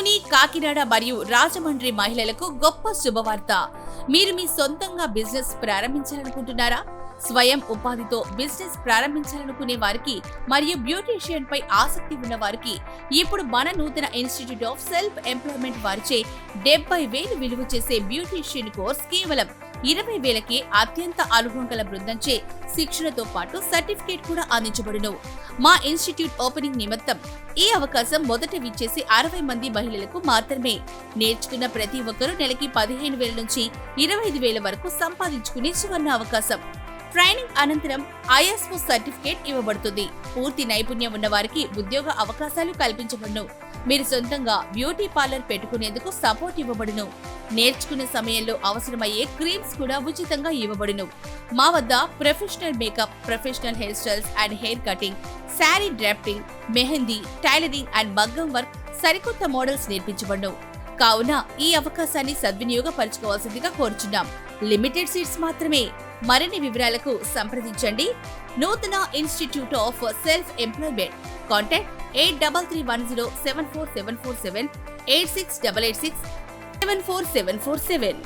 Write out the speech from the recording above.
తుని, కాకినాడ మరియు రాజమండ్రి మహిళలకు గొప్ప శుభవార్త. మీరు మీ సొంతంగా బిజినెస్ ప్రారంభించాలనుకుంటున్నారా? స్వయం ఉపాధితో బిజినెస్ ప్రారంభించాలనుకునే వారికి మరియు బ్యూటీషియన్ పై ఆసక్తి ఉన్న వారికి ఇప్పుడు మన నూతన ఇన్స్టిట్యూట్ ఆఫ్ సెల్ఫ్ ఎంప్లాయ్మెంట్ వారిచే 70,000 విలువ చేసే బ్యూటీషియన్ కోర్స్ కేవలం 20,000కే అత్యంత అనుభవం గల బృందంచే శిక్షణతో పాటు సర్టిఫికేట్ కూడా అందించబడును. మా ఇన్స్టిట్యూట్ ఓపెనింగ్ నిమిత్తం ఈ అవకాశం మొదట విచ్చేసి 60 మంది మహిళలకు మాత్రమే. నేర్చుకున్న ప్రతి ఒక్కరూ నెలకి 15,000 నుంచి 25,000 వరకు సంపాదించుకునే సువర్ణ అవకాశం. ట్రైనింగ్ అనంతరం ISO సర్టిఫికేట్ ఇవ్వబడుతుంది. పూర్తి నైపుణ్యం ఉన్న వారికి ఉద్యోగ అవకాశాలు కల్పించబడును. మీరు సొంతంగా బ్యూటీ పార్లర్ పెట్టుకునేందుకు సపోర్ట్ ఇవ్వబడును. నేర్చుకునే సమయంలో అవసరమయ్యే క్రీమ్స్ కూడా ఉచితంగా ఇవ్వబడును. మా వద్ద professional makeup, professional hair styles and hair cutting, sari drafting, mehndi, tailoring and మగ్గం వర్క్, సరికొత్త మోడల్స్ నేర్పించబడును. కావున ఈ అవకాశాన్ని సద్వినియోగపరచుకోవాల్సిందిగా కోరుచున్నాం. లిమిటెడ్ సీట్స్ మాత్రమే. మరిన్ని వివరాలకు సంప్రదించండి. నూతన institute of self employment. Contact 8331074747 8688674747.